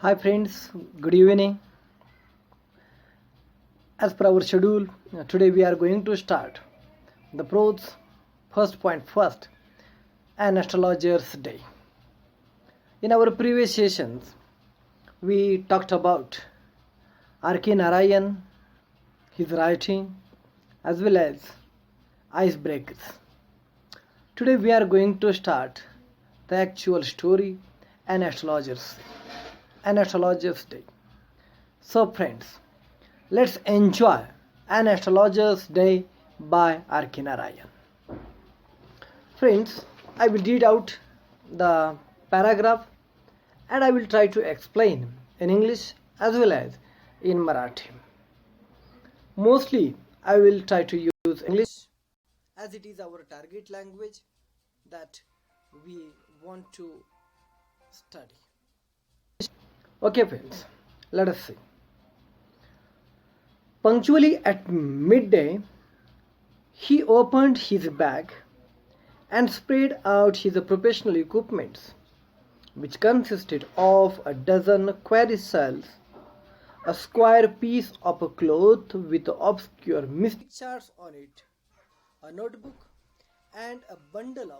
Hi friends, good evening. As per our schedule, today we are going to start the pros first point first, an astrologer's day. In our previous sessions, we talked about R.K. Narayan, his writing, as well as icebreakers. Today we are going to start the actual story, an astrologer's day. So friends, let's enjoy an astrologer's day by R.K. Narayan. Friends, I will read out the paragraph and I will try to explain in English as well as in Marathi. Mostly I will try to use English as it is our target language that we want to study. Okay friends, let us see. Punctually at midday, he opened his bag and spread out his professional equipments, which consisted of a dozen quericels, a square piece of a cloth with obscure mystic charts on it, a notebook, and a bundle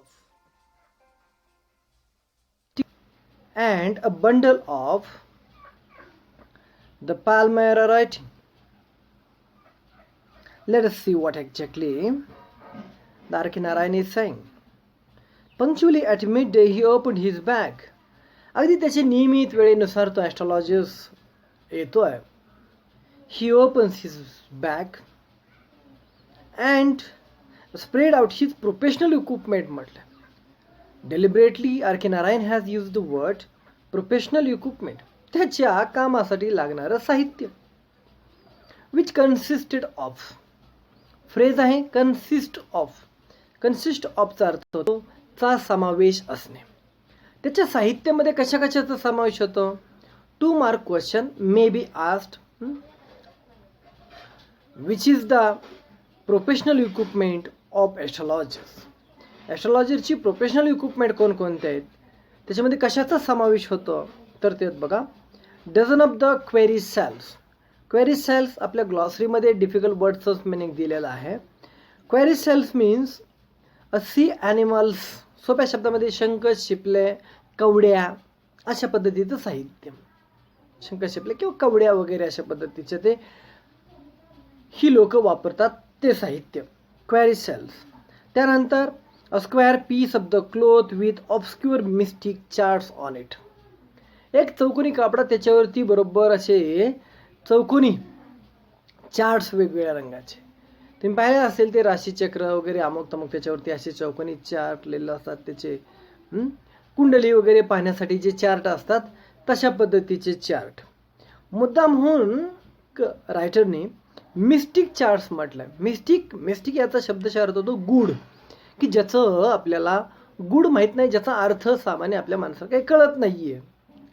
of the Palmyra writing. Let us see what exactly the R.K. Narayan is saying. Punctually at midday, he opened his bag. अगदी त्याच्या नियमित वेळेनुसार तो astrologers येतोय. He opens his bag and spread out his professional equipment म्हटलं. Deliberately R.K. Narayan has used the word professional equipment. त्याच्या कामासाठी लागणारं साहित्य. Which consisted of. फ्रेज आहे consist of. Consist of चा अर्थ होतो चा समावेश असणे. त्याच्या साहित्यामध्ये कशा कशाचा समावेश होतो? 2 mark question may be asked. Which is the professional equipment of astrologers? ॲस्ट्रॉलॉजरची प्रोफेशनल इक्विपमेंट कोणकोणते आहेत? त्याच्यामध्ये कशाचा समावेश होतो? तर ते बघा, dozen of the cowrie shells. Cowrie shells आपल्या ग्लॉसरीमध्ये डिफिकल्ट वर्ड्सच मिनिंग दिलेला आहे. क्वेरी सेल्स मीन्स अ सी ॲनिमल्स. सोप्या शब्दामध्ये शंख, शिपले, कवड्या अशा पद्धतीचं साहित्य. शंख, शिपले किंवा कवड्या वगैरे अशा पद्धतीचे ते ही लोक वापरतात ते साहित्य क्वेरी सेल्स. त्यानंतर a square piece of the cloth with obscure mystic charts on it. एक चौकोनी कापडा, त्याच्यावरती बरोबर असे चौकोनी चार्ट्स वेगवेगळ्या रंगाचे. तुम्ही पाहिलं असेल ते राशीचक्र वगैरे अमुक तमुक, त्याच्यावरती असे चौकोनी चार्ट लिहिलेले असतात. त्याचे कुंडली वगैरे पाहण्यासाठी जे चार्ट असतात तशा पद्धतीचे चार्ट. मुद्दामहून रायटरने मिस्टिक चार्ट्स म्हटलं. मिस्टिक याचा शब्दशः अर्थ होतो गूढ, की ज्याचं आपल्याला गूढ माहीत नाही, ज्याचा अर्थ सामान्य आपल्या माणसाला काही कळत नाही आहे,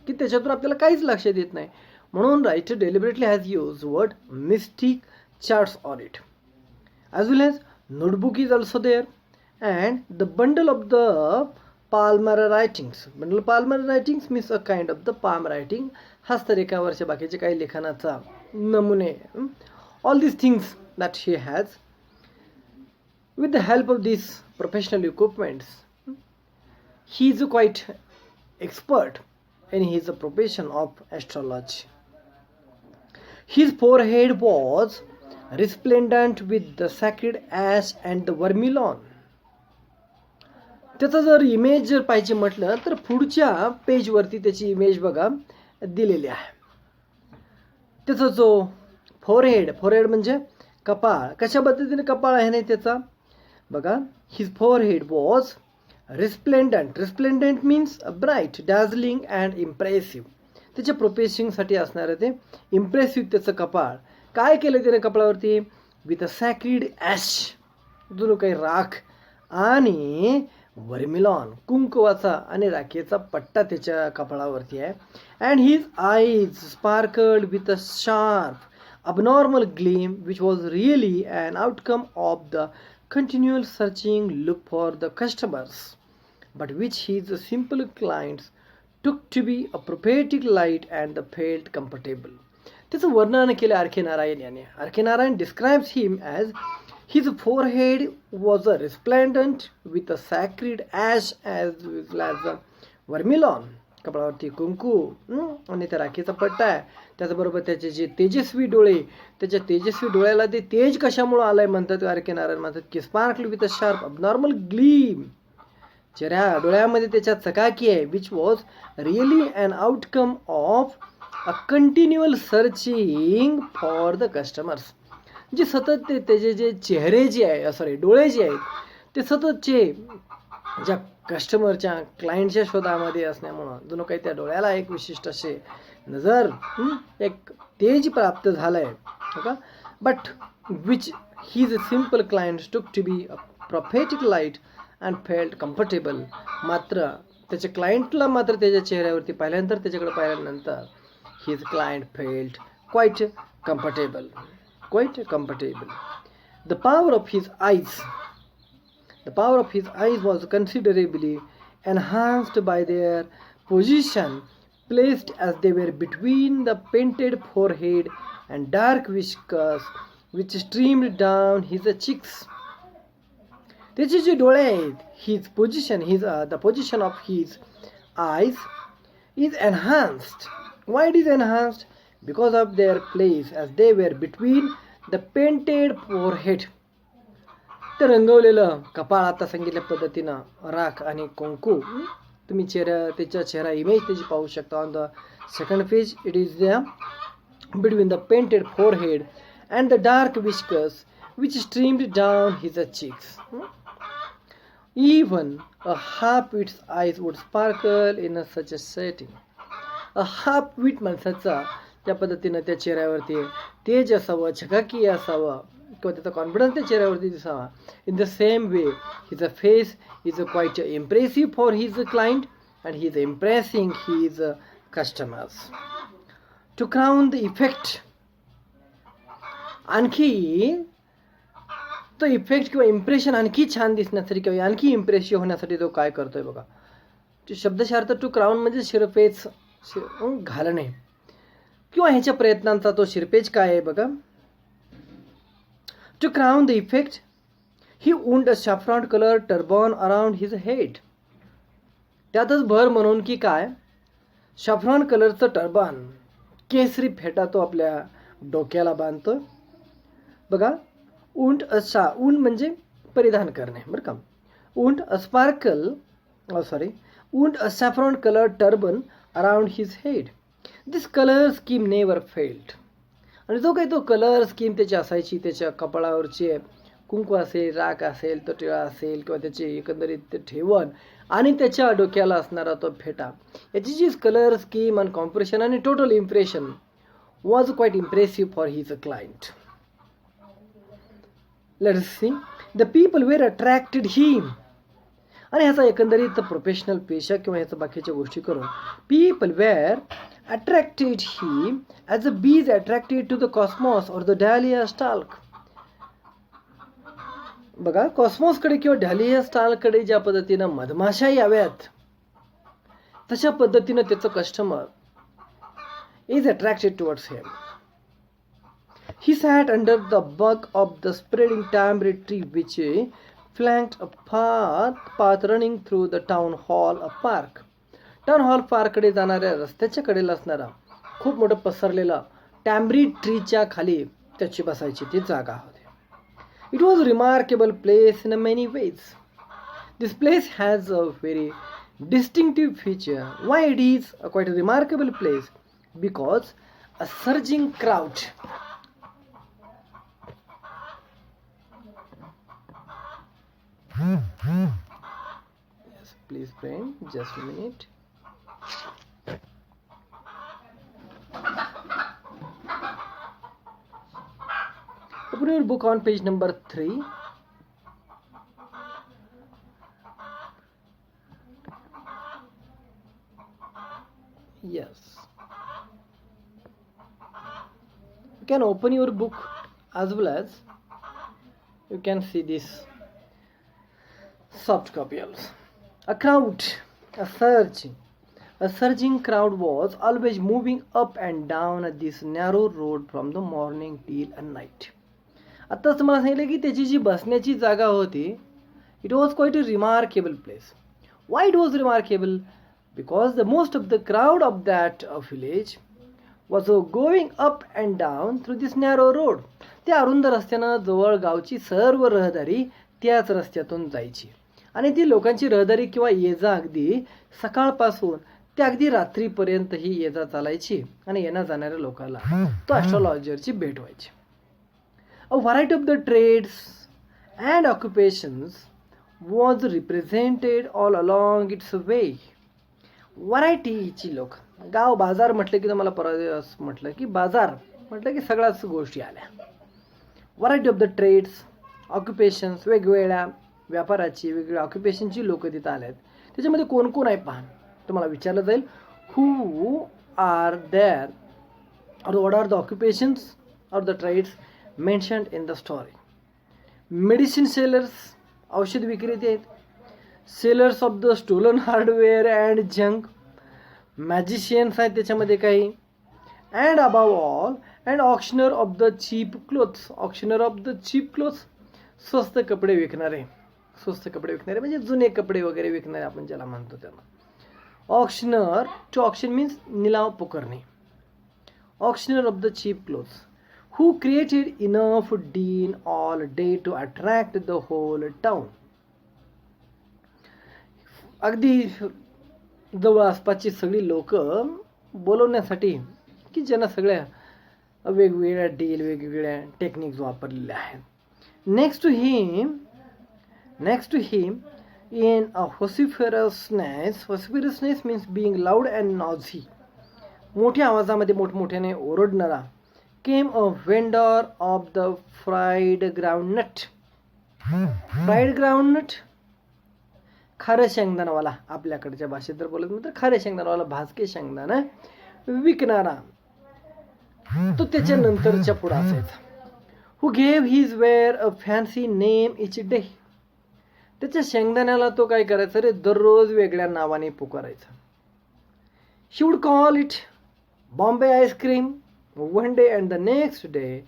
की त्याच्यातून आपल्याला काहीच लक्षात येत नाही. म्हणून writer deliberately has use word mistake charts on it. as well as notebook is also there and the bundle of the Palmyra writings. Bundle of Palmyra writings means a kind of the palm writing. हस्तरेखावरच्या बाकीचे काही लेखनाचा नमुने. All these things that he has. With the help of these professional equipments, he is quite expert in his profession of astrology. His forehead was resplendent with the sacred ash and the vermilion. त्याचा जर image जर पाहिजे म्हटलं तर पुढच्या पेजवरती त्याची image बघा दिलेली आहे. त्याचा जो फोरहेड म्हणजे कपाळ, कशा पद्धतीने कपाळ आहे नाही त्याचा बघा. His forehead was resplendent means bright, dazzling and impressive. त्याच्या प्रोफेसिंगसाठी असणारं ते इम्प्रेसिव्ह त्याचं कपाळ. काय केलं त्याने कपाळावरती? विथ अ सॅक्रिड ॲश, जुनं काही राख, आणि वर्मिलॉन कुंकवाचा आणि राखेचा पट्टा त्याच्या कपाळावरती आहे. And his eyes sparkled with a sharp abnormal gleam which was really an outcome of the continual searching look for the customers, but which his simple clients took to be a prophetic light and felt comfortable. त्याचं वर्णन केले R के नारायण याने. R K Narayan describes him as his forehead was a resplendent with a sacred ash as well as a vermilion. कपाळावरती कुंकू आणि त्या राखीचा पट्टा आहे. त्याचबरोबर त्याचे जे तेजस्वी डोळे, त्याच्या तेजस्वी डोळ्याला ते तेज कशामुळे आलंय म्हणतात आर के नारायण म्हणतात की sparkle with a sharp abnormal gleam. डोळ्यामध्ये त्याच्या चकाकी आहे which was really an outcome of a continual searching for the customers. जे सतत त्याचे जे चेहरे जे आहे सॉरी डोळे जे आहेत ते सततचे ज्या कस्टमरच्या क्लायंटच्या शोधामध्ये असल्यामुळं जणू काही त्या डोळ्याला एक विशिष्ट असे नजर एक तेज प्राप्त झालंय का. But which his simple client took to be a prophetic light and felt comfortable. मात्र त्याच्या क्लायंटला मात्र त्याच्या चेहऱ्यावरती पाहिल्यानंतर त्याच्याकडे पाहिल्यानंतर his client felt quite comfortable. The power of his eyes was considerably enhanced by their position, placed as they were between the painted forehead and dark whiskers which streamed down his cheeks. त्याचे जे डोळे आहेत the position of his eyes is enhanced. Why it is enhanced? Because of their place as they were between the painted forehead. ते रंगवलेलं कपाळ आता सांगितल्या पद्धतीनं राख आणि कुंकू तुम्ही त्याच्या चेहरा इमेज त्याची पाहू शकता. On the second page it is between the painted forehead and the dark whiskers which streamed down his cheeks. Even a half-wit's eyes would sparkle in such a setting. हाफ-विट माणसाचा त्या पद्धतीनं त्या चेहऱ्यावरती तेज असावं, छकाकी असावं किंवा त्याचा कॉन्फिडन्स त्या चेहऱ्यावरती दिसावा. In the same way his face is quite impressive for his client and he is impressing his customers. To crown the effect, आणखी तो इफेक्ट किंवा इम्प्रेशन आणखी छान दिसण्यासाठी किंवा आणखी इम्प्रेसिव्ह होण्यासाठी तो काय करतोय बघा. शब्दशः अर्थ टू क्राउन म्हणजे शिरपेच घालणे किंवा ह्याच्या प्रयत्नांचा तो शिरपेच काय आहे बघा. To crown the effect he wound a saffron colour turban around his head. त्यातच भर म्हणून की काय सॅफ्रॉन कलरचं टर्बॉन केसरी फेटा तो आपल्या डोक्याला बांधतो बघा. वुंड म्हणजे परिधान करणे बरं का. Wound a saffron colored turban around his head. This color scheme never failed. आणि जो काही तो कलर स्कीम त्याची असायची, त्याच्या कपाळावरचे कुंकू असेल, राख असेल, तो टिळा असेल किंवा त्याचे एकंदरीत ते ठेवण आणि त्याच्या डोक्याला असणारा तो फेटा, याची जी कलर स्कीम आणि कॉम्पोजिशन आणि total impression was quite impressive for his client. Let's see the people were attracted him. आणि ह्याचा एकंदरीत प्रोफेशनल पेशा किंवा ह्याचा बाकीच्या गोष्टी करून people were attracted him as a bee attracted to the cosmos or the dahlia stalk. बघा कॉस्मॉसकडे किंवा डॅलिया स्टाल्ककडे ज्या पद्धतीनं मधमाशा याव्यात तशा पद्धतीनं त्याचं customer is attracted towards him. He sat under the bug of the spreading tamarind tree which flanked a path running through the town hall park. Town hall पार्ककडे जाणाऱ्या रस्त्याच्या कडेला असणारा खूप मोठं पसरलेला टॅम्ब्री ट्रीच्या खाली त्याची बसायची ती जागा होती. It was a remarkable place in many ways. This place has a very distinctive feature. Why it is a quite a remarkable place? Because a surging crowd. Yes, please friend, just a minute. Open your book on page number 3. Yes. You can open your book as well as you can see this soft copy also. A crowd, a surge, A surging crowd was always moving up and down this narrow road from the morning till night. आत्ताच मला सांगितलं की त्याची जी बसण्याची जागा होती, it was quite a remarkable place. Why it was remarkable? Because the most of the crowd of that village was going up and down through this narrow road. त्या अरुंद रस्त्यानं जवळ गावची सर्व रहदारी त्याच रस्त्यातून जायची आणि ती लोकांची रहदारी किंवा ये जा अगदी सकाळपासून ते अगदी रात्रीपर्यंत ही ये जा चालायची आणि येण्या जाणाऱ्या लोकांना तो ॲस्ट्रॉलॉजरची भेट व्हायची. A variety of the trades and occupations was represented all along its way. व्हरायटीची लोक, गाव बाजार म्हटलं की तुम्हाला परत म्हटलं की बाजार म्हटलं की सगळ्याच गोष्टी आल्या. व्हरायटी ऑफ द ट्रेड्स, ऑक्युपेशन्स, वेगवेगळ्या व्यापाराची वेगवेगळ्या ऑक्युपेशनची लोक तिथं आले आहेत. त्याच्यामध्ये कोण कोण आहे पहा, तुम्हाला विचारलं जाईल हू आर देअर और व्हॉट आर द ऑक्युपेशन्स और the trades mentioned in the story. Medicine sellers, औषध विक्रेते आहेत. Sellers of the stolen hardware and junk, magicians आहेत त्याच्यामध्ये काही. And above all and auctioneer of the cheap clothes. Auctioneer of the cheap clothes, स्वस्त कपडे विकणारे. स्वस्त कपडे विकणारे म्हणजे जुने कपडे वगैरे विकणारे आपण ज्याला म्हणतो त्यांना. ऑक्शनर, टू ऑक्शन मीन्स निलाव पुकारणे. Auctioneer of the cheap clothes who created enough din all day to attract the whole town. अगदी जवळ आसपासची सगळी लोक बोलवण्यासाठी की ज्यांना सगळ्या वेगवेगळ्या डील वेगवेगळ्या टेक्निक्स वापरलेल्या आहेत. Next to him in a vociferousness means being loud and noisy. मोठ्या आवाजामध्ये मोठमोठ्याने ओरडणारा. came a vendor of the fried groundnut. Fried groundnut, खारं शेंगदाणावाला, आपल्याकडच्या भाषेत जर बोलत तर खारे शेंगदाणावाला, भाजके शेंगदाणा विकणारा. तो त्याच्या नंतरच्या पुढं असायचा. Who gave his ware a fancy name each day. त्याच्या शेंगदाण्याला तो काय करायचा रे, दररोज वेगळ्या नावाने पुकारायचा. She would call it Bombay ice cream one day and the next day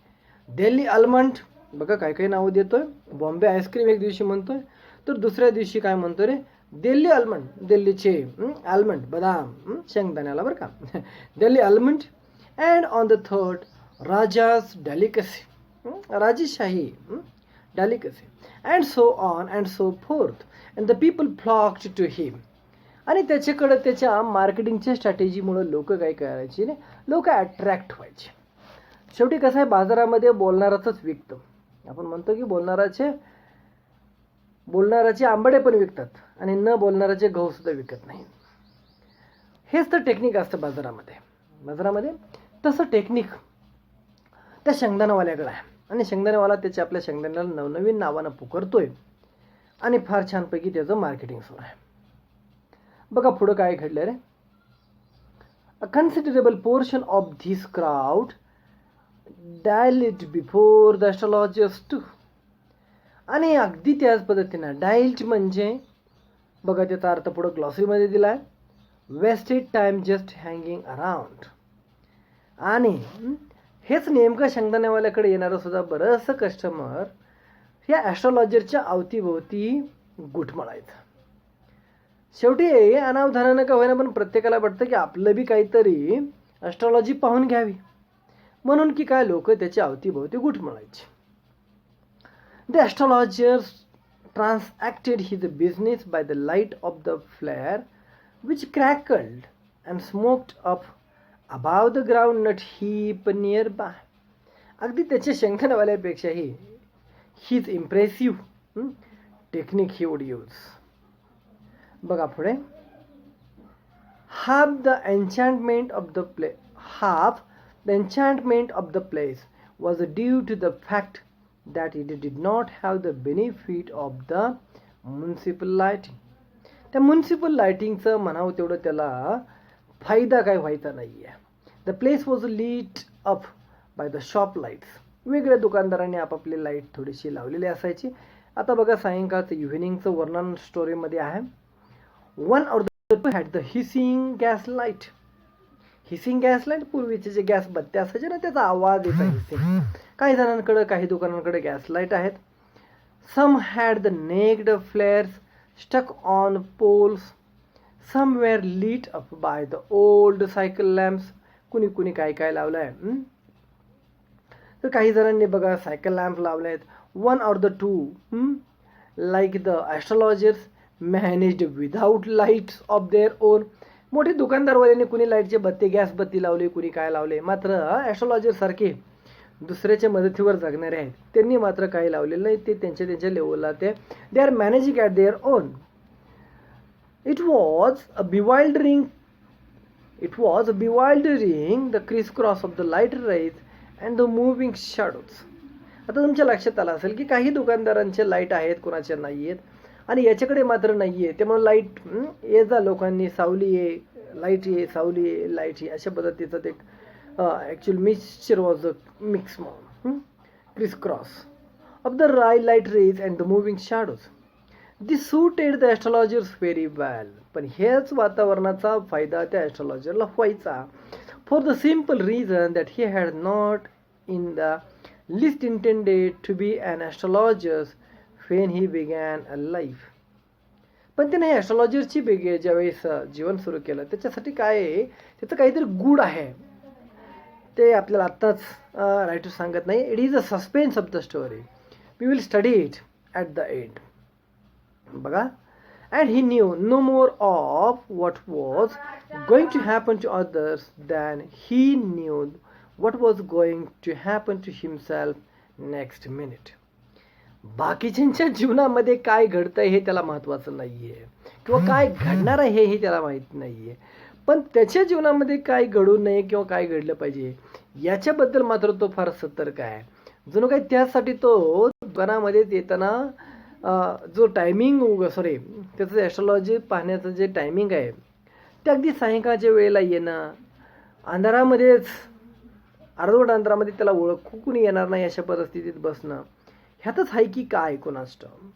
Delhi almond. बघा काय काय नावं देतोय. बॉम्बे आईस्क्रीम एक दिवशी म्हणतोय, तर दुसऱ्या दिवशी काय म्हणतोय रे, दिल्ली आलमंड. दिल्लीचे आलमंड बदाम शेंगदाण्याला बरं का, Delhi almond. And on the third Raja's delicacy, राजेशाही delicacy. And so on and so forth. And the people flocked to him. आणि त्याच्याकडं त्याच्या मार्केटिंगच्या स्ट्रॅटेजीमुळे लोक काय करायचे, लोक अट्रॅक्ट व्हायचे. शेवटी कसं आहे, बाजारामध्ये बोलणाराच विकतं. आपण म्हणतो की बोलणाराचे आंबडे पण विकतात आणि न बोलणाराचे गहू सुद्धा विकत नाही. हेच तर टेक्निक असतं बाजारामध्ये. तसं टेक्निक त्या शेंगदाणावाल्याकडे आहे आणि शेंगदाणेवाला आपल्या शेंगदाण्याला नवनवीन नावानं पुकारतोय आणि फार छानपैकी त्याचं मार्केटिंग सुरू आहे. बघा पुढं काय घडलं रे. A considerable portion of this crowd dialled before the astrologers too. आणि अगदी त्याच पद्धतीनं डायल्ड म्हणजे बघा त्याचा अर्थ पुढं ग्लॉसरीमध्ये दिला आहे, wasted time just hanging around. आणि हेच नेमकं शेंगदाण्यावाल्याकडे येणारं सुद्धा बरंचसं कस्टमर या ॲस्ट्रॉलॉजरच्या अवतीभोवती गुठमळायचं. शेवटी अनावधानानं का होईना पण प्रत्येकाला वाटतं की आपलं बी काहीतरी ॲस्ट्रॉलॉजी पाहून घ्यावी, म्हणून की काय लोक त्याच्या अवतीभोवती गुठमळायचे. The astrologers transacted his business by the light of the flare which crackled and smoked up above the groundnut heap nearby. अगदी त्याच्या शेंगदाण्यावाल्यापेक्षाही हीच impressive technique he would use. बघा पुढे. half the enchantment of the place was due to the fact that it did not have the benefit of the municipal lighting. त्या municipal लाइटिंगचं म्हणावं तेवढं त्याला फायदा काय व्हायचा नाही आहे. The place was lit up by the shop lights. वेगळ्या दुकानदारांनी आपापली लाईट थोडीशी लावलेली असायची. आता बघा सायंकाळचं इव्हिनिंगचं वर्णन स्टोरीमध्ये आहे. One of had the hissing gas light. Hissing gas light, पूर्वीचे जे गॅस बत्त्या असायचे ना त्याचा आवाज येतो हिसिंग. काही जणांकडे, काही दुकानांकडे गॅस लाईट आहेत. Some had the naked flares stuck on poles. Some were lit up by the old cycle lamps. कुणी कुणी काय काय लावलं आहे. तर काही जणांनी बघा सायकल लॅम्प लावले आहेत. One or the two like the astrologers managed without lights of their own. मोठे दुकानदारवाल्यांनी कुणी लाईटचे बत्ती, गॅस बत्ती लावली, कुणी काय लावले. मात्र ॲस्ट्रॉलॉजर सारखे दुसऱ्याच्या मदतीवर जगणारे आहेत, त्यांनी मात्र काही लावलेलं नाही. ते त्यांच्या त्यांच्या लेवलला they are managing at their own. It was a bewildering the criss cross of the light rays and the moving shadows. आता तुमच्या लक्षात आलं असेल की काही दुकानदारांचे लाईट आहेत, कोणाचे नाही आहेत, आणि याच्याकडे मात्र नाही आहे. त्यामुळे लाईट ये जा लोकांनी, सावली ये लाईट ये, सावली ये लाईट ये, अशा पद्धतीचं ते actual mixture was a mix criss cross of the light rays and the moving shadows. This suited the astrologers very well. पण हेच वातावरणाचा फायदा त्या ॲस्ट्रॉलॉजरला व्हायचा. For the simple reason that he had not in the list intended to be an astrologers when he began a life. पण त्याने ॲस्ट्रॉलॉजरची ज्यावेळेस जीवन सुरू केलं त्याच्यासाठी काय आहे, त्याचं काहीतरी गुड आहे, ते आपल्याला आत्ताच रायटर सांगत नाही. It is a suspense of the story. We will study it at the end. बघा. And he knew no more of what was going to happen to others than he knew what was going to happen to himself next minute. बाकीच्यांच्या जीवनामध्ये काय घडतंय हे त्याला महत्त्वाचं नाही आहे, किंवा काय घडणार आहे हे त्याला माहीत नाही आहे. पण त्याच्या जीवनामध्ये काय घडू नये किंवा काय घडलं पाहिजे याच्याबद्दल मात्र तो फार सतर्क आहे. जणू काही त्यासाठी तो दुकानामध्ये येताना जो टायमिंग त्याचं ॲस्ट्रॉलॉजी पाहण्याचं जे टायमिंग आहे ते अगदी सायंकाळच्या वेळेला येणं, अंधारामध्येच अर्धवट अंधारामध्ये त्याला ओळखू कुणी येणार नाही अशा परिस्थितीत बसणं, ह्यातच आहे की काय कोणास ठाऊक.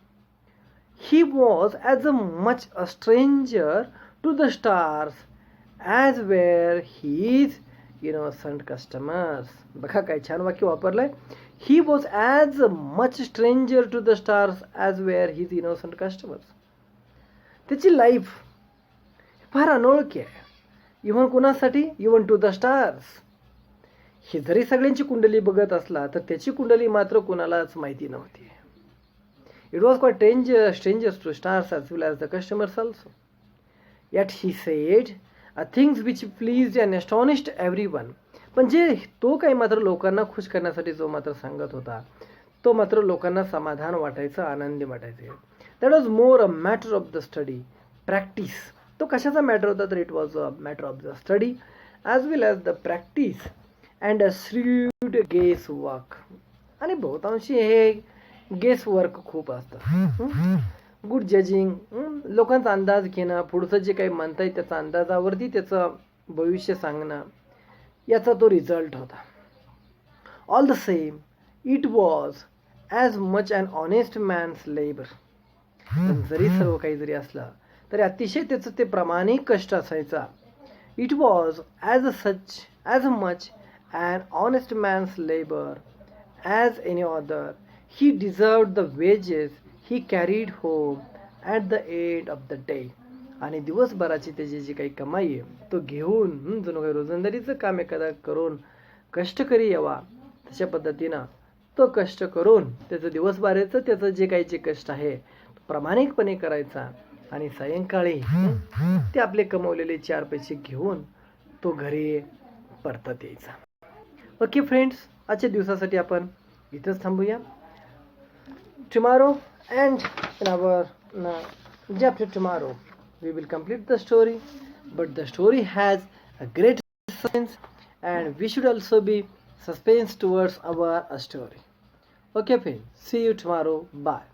He was as a much a stranger to the stars as were his innocent customers. बघा काय छान वाक्य वापरलंय. He was as much stranger to the stars as were his innocent customers. त्याची लाईफ फार अनोळखी आहे, इव्हन कुणासाठी, इव्हन टू द स्टार्स. ही जरी सगळ्यांची कुंडली बघत असला तर त्याची कुंडली मात्र कुणालाच माहिती नव्हती. It was quite strangers to stars as well as the customers also. Yet he said things which pleased and astonished everyone. पण जे तो काही मात्र लोकांना खुश करण्यासाठी जो मात्र सांगत होता तो मात्र लोकांना समाधान वाटायचं, आनंदी वाटायचे. That was more a matter of the study practice. तो कशाचा मॅटर होता तर it was a matter of the study as well as the practice and a shrewd guess work. आणि बहुतांशी हे गेस वर्क खूप असतं. गुड जजिंग, लोकांचा अंदाज घेणं, पुढचं जे काही म्हणता येईल त्याचा अंदाजावरती त्याचं भविष्य सांगणं, याचा तो रिझल्ट होता. All the same it was as much an honest man's labour. पण जरी सर्व काही जरी असलं तरी अतिशय त्याचं ते प्रामाणिक कष्ट असायचा. It was as much an honest man's labour as any other. He deserved the wages he carried home at the end of the day. आणि दिवसभराची त्याची जी काही कमाई आहे तो घेऊन जणू काही रोजंदारीचं काम एखादा करून कष्टकरी यावा तशा पद्धतीनं तो कष्ट करून त्याचं दिवसभराचं त्याचं जे काही जे कष्ट आहे प्रामाणिकपणे करायचा आणि सायंकाळी ते आपले कमवलेले 4 पैसे घेऊन तो घरी परतत यायचा. ओके फ्रेंड्स, आजच्या दिवसासाठी आपण इथंच थांबूया. Tomorrow and in our day after tomorrow we will complete the story, but the story has a great suspense and we should also be suspense towards our story. Okay friends, see you tomorrow. Bye.